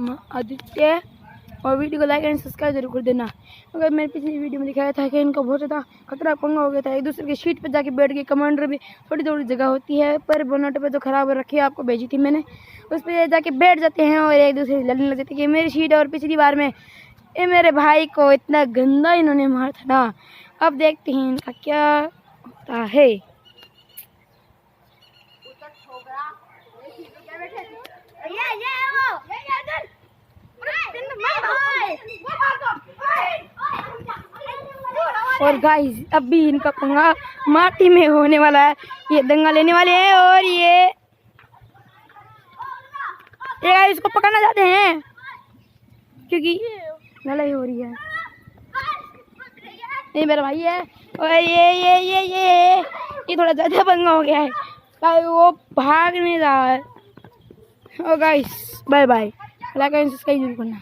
नाम आदित्य और वीडियो को लाइक एंड सब्सक्राइब जरूर कर देना। अगर मैंने पिछली वीडियो में दिखाया था कि इनका बहुत ज़्यादा खतरा पंगा हो गया था, एक दूसरे की शीट पर जाके बैठ गए। कमांडर भी थोड़ी थोड़ी जगह होती है पर बोनट पे जो खराब रखी है आपको भेजी थी मैंने, उस पर जाके बैठ जाते हैं और एक दूसरे से लड़ने लग जाते हैं कि मेरी शीट। और पिछली बार में ये मेरे भाई को इतना गंदा इन्होंने मारा था ना। अब देखते हैं इनका क्या होता है। और गाइस अभी इनका पंगा माटी में होने वाला है, ये दंगा लेने वाले हैं और ये गाइस इसको पकड़ना चाहते हैं क्योंकि लड़ाई हो रही है। ये मेरा भाई है और ये थोड़ा ज़्यादा पंगा हो गया है, वो भाग नहीं रहा है। और guys bye bye, like and subscribe जरूर करना।